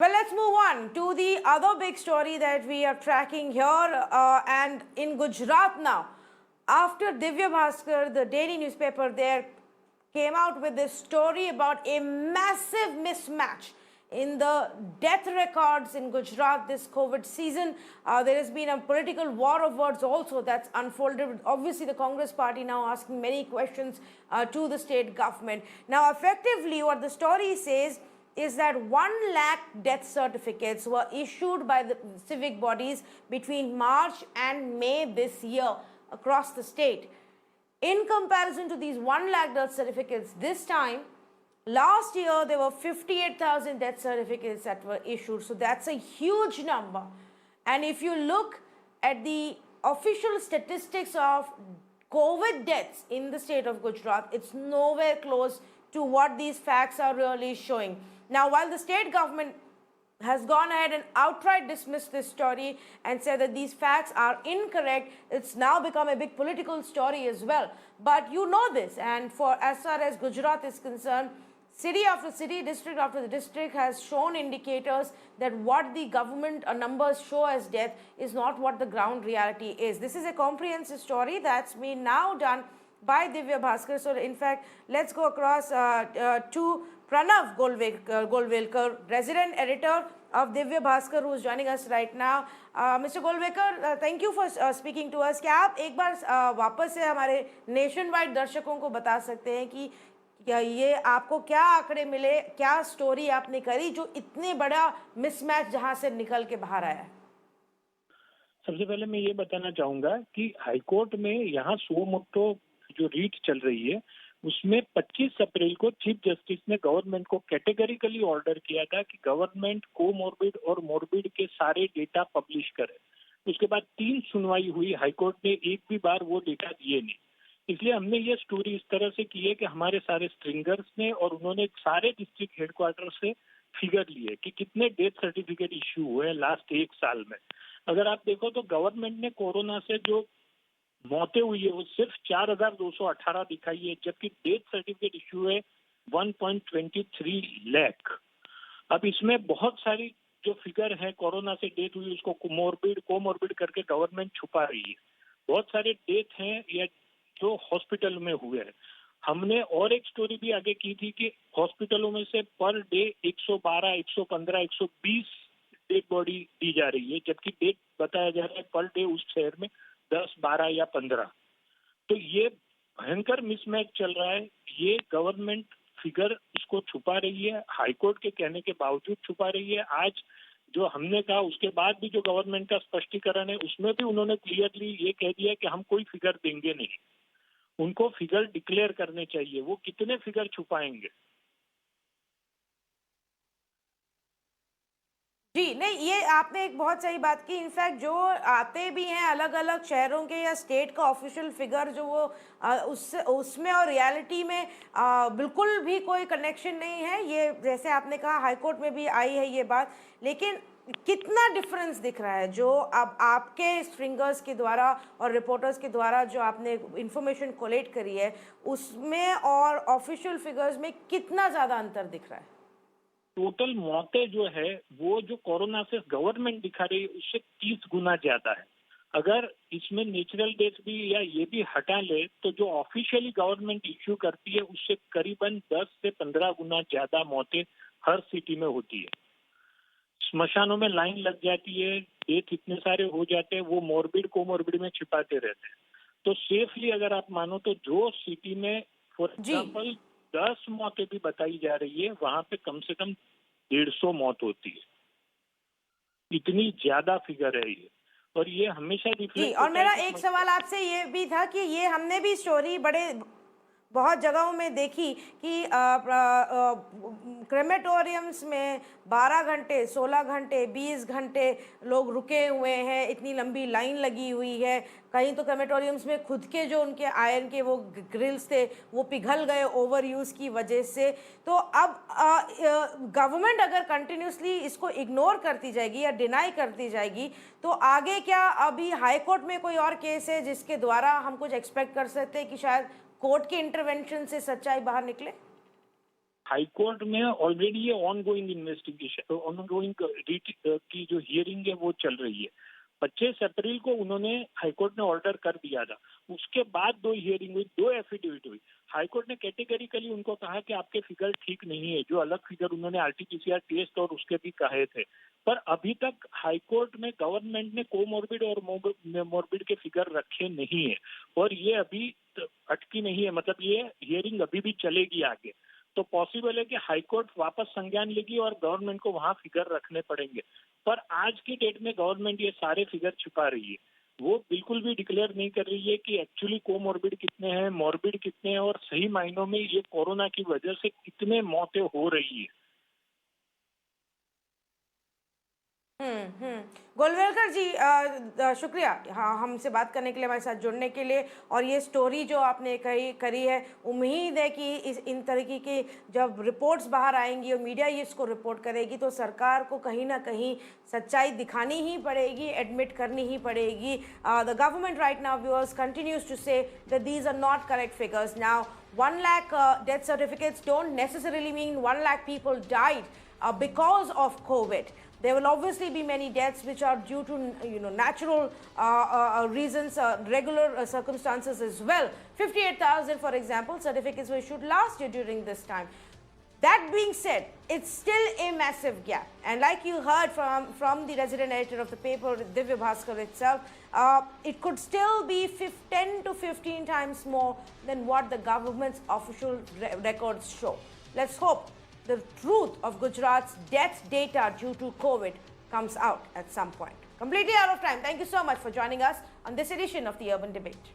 Well, let's move on to the other big story that we are tracking here, and in Gujarat now. After Divya Bhaskar, the daily newspaper there, came out with this story about a massive mismatch in the death records in Gujarat this COVID season. There has been a political war of words also that's unfolded. Obviously, the Congress party now asking many questions to the state government. Now, effectively, what the story says is that 1 lakh death certificates were issued by the civic bodies between March and May this year across the state. In comparison to these 1 lakh death certificates, this time, last year there were 58,000 death certificates that were issued. So that's a huge number. And if you look at the official statistics of COVID deaths in the state of Gujarat, it's nowhere close to what these facts are really showing. Now, while the state government has gone ahead and outright dismissed this story and said that these facts are incorrect, it's now become a big political story as well. But you know this, and for as far as Gujarat is concerned, city after city, district after the district has shown indicators that what the government numbers show as death is not what the ground reality is. This is a comprehensive story that's been now done by Divya Bhaskar. So in fact, let's go across to Pranav Golvelkar, resident editor of Divya Bhaskar, who is joining us right now. Mr. Golvelkar, thank you for speaking to us. क्या आप एक बार वापस से हमारे nation wide दर्शकों को बता सकते हैं कि क्या ये आपको क्या आंकड़े मिले, क्या स्टोरी आपने करी जो इतने बड़ा मिसमैच जहां से निकल के बाहर आया है? सबसे पहले मैं ये बताना चाहूंगा कि हाईकोर्ट में यहाँ सो मोटो जो रीट चल रही है उसमें 25 अप्रैल को चीफ जस्टिस ने गवर्नमेंट को कैटेगरिकली ऑर्डर किया था कि गवर्नमेंट कोमॉर्बिड और मॉर्बिड के सारे डेटा पब्लिश करे। उसके बाद 3 सुनवाई हुई, हाईकोर्ट ने एक भी बार वो डेटा दिए नहीं। इसलिए हमने ये स्टोरी इस तरह से की है कि हमारे सारे स्ट्रिंगर्स ने और उन्होंने सारे डिस्ट्रिक्ट हेडक्वार्टर से फिगर लिए कि कितने डेथ सर्टिफिकेट इश्यू हुए लास्ट 1 साल में। अगर आप देखो तो गवर्नमेंट ने कोरोना से जो मौतें हुई है वो सिर्फ 4,218 दिखाई है, जबकि डेथ सर्टिफिकेट इश्यू है 1.23 लाख। अब इसमें बहुत सारी जो फिगर है कोरोना से डेथ हुई उसको कोमॉर्बिड करके गवर्नमेंट छुपा रही है। बहुत सारे डेथ हैं या जो हॉस्पिटल में हुए हैं। हमने और एक स्टोरी भी आगे की थी कि हॉस्पिटलों में से पर डे 112, 115, 120 डेड बॉडी दी जा रही है, जबकि डेट बताया जा रहा है पर डे उस शहर में 10, 12 या 15। तो ये भयंकर मिसमैच चल रहा है। ये गवर्नमेंट फिगर इसको छुपा रही है, हाईकोर्ट के कहने के बावजूद छुपा रही है। आज जो हमने कहा उसके बाद भी जो गवर्नमेंट का स्पष्टीकरण है उसमें भी उन्होंने क्लियरली ये कह दिया कि हम कोई फिगर देंगे नहीं। उनको फिगर डिक्लेयर करने चाहिए, वो कितने फिगर छुपाएंगे? जी नहीं, ये आपने एक बहुत सही बात की। इनफैक्ट जो आते भी हैं अलग अलग शहरों के या स्टेट का ऑफिशियल फिगर जो वो उसमें और रियलिटी में बिल्कुल भी कोई कनेक्शन नहीं है। ये जैसे आपने कहा हाईकोर्ट में भी आई है ये बात, लेकिन कितना डिफरेंस दिख रहा है जो अब आपके स्ट्रिंगर्स के द्वारा और रिपोर्टर्स के द्वारा जो आपने इंफॉर्मेशन कोलेक्ट करी है उसमें और ऑफिशियल फिगर्स में कितना ज़्यादा अंतर दिख रहा है? टोटल मौतें जो है वो जो कोरोना से गवर्नमेंट दिखा रही है उससे 30 गुना ज्यादा है। अगर इसमें नेचुरल डेथ भी या ये भी हटा ले तो जो ऑफिशियली गवर्नमेंट इश्यू करती है उससे करीबन 10 से 15 गुना ज्यादा मौतें हर सिटी में होती है। स्मशानों में लाइन लग जाती है, डेथ इतने सारे हो जाते हैं, वो मॉर्बिड कोमॉर्बिड में छिपाते रहते हैं। तो सेफली अगर आप मानो तो जो सिटी में फॉर एग्जाम्पल 10 मौतें भी बताई जा रही है वहां पे कम से कम 150 मौत होती है। इतनी ज्यादा फिगर है ये, और ये हमेशा रिफ्लेक्ट। और मेरा एक सवाल आपसे ये भी था कि ये हमने भी स्टोरी बहुत जगहों में देखी कि क्रेमेटोरियम्स में 12 घंटे, 16 घंटे, 20 घंटे लोग रुके हुए हैं, इतनी लंबी लाइन लगी हुई है। कहीं तो क्रेमेटोरियम्स में खुद के जो उनके आयरन के वो ग्रिल्स थे वो पिघल गए ओवर यूज़ की वजह से। तो अब गवर्नमेंट अगर कंटिन्यूसली इसको इग्नोर करती जाएगी या डिनाई करती जाएगी तो आगे क्या अभी हाई कोर्ट में कोई और केस है जिसके द्वारा हम कुछ एक्सपेक्ट कर सकते हैं कि शायद कोर्ट के इंटरवेंशन से सच्चाई बाहर निकले? हाईकोर्ट में ऑलरेडी ये ऑनगोइंग इन्वेस्टिगेशन, ऑनगोइंग रीट की जो हियरिंग है वो चल रही है। 25 अप्रैल को उन्होंने हाईकोर्ट ने ऑर्डर कर दिया था, उसके बाद 2 हियरिंग हुई, 2 एफिडेविट हुई। हाईकोर्ट ने कैटेगरिकली उनको कहा कि आपके फिगर ठीक नहीं है, जो अलग फिगर उन्होंने आरटीपीसीआर टेस्ट और उसके भी कहे थे। पर अभी तक हाईकोर्ट में गवर्नमेंट ने कोमॉर्बिड और मॉर्बिड के फिगर रखे नहीं है और ये अभी अटकी नहीं है, मतलब ये हियरिंग अभी भी चलेगी आगे। तो पॉसिबल है कि हाईकोर्ट वापस संज्ञान लेगी और गवर्नमेंट को वहां फिगर रखने पड़ेंगे। पर आज की डेट में गवर्नमेंट ये सारे फिगर छुपा रही है, वो बिल्कुल भी डिक्लेयर नहीं कर रही है कि एक्चुअली कोमॉर्बिड कितने हैं, मॉर्बिड कितने हैं और सही मायनों में ये कोरोना की वजह से कितने मौतें हो रही है। गोलवेलकर जी, शुक्रिया हाँ हमसे बात करने के लिए, हमारे साथ जुड़ने के लिए। और ये स्टोरी जो आपने करी है, उम्मीद है कि इन तरीके की जब रिपोर्ट्स बाहर आएंगी और मीडिया ये इसको रिपोर्ट करेगी तो सरकार को कहीं ना कहीं सच्चाई दिखानी ही पड़ेगी, एडमिट करनी ही पड़ेगी। The government right now viewers continues to say that these are not correct figures. Now 1 lakh death certificates don't necessarily mean 1 lakh people died because of COVID. There will obviously be many deaths which are due to natural reasons, regular circumstances as well. 58,000, for example, certificates were issued last year during this time. That being said, it's still a massive gap. And like you heard from the resident editor of the paper, Divya Bhaskar itself, it could still be 10 to 15 times more than what the government's official records show. Let's hope the truth of Gujarat's death data due to COVID comes out at some point. Completely out of time. Thank you so much for joining us on this edition of the Urban Debate.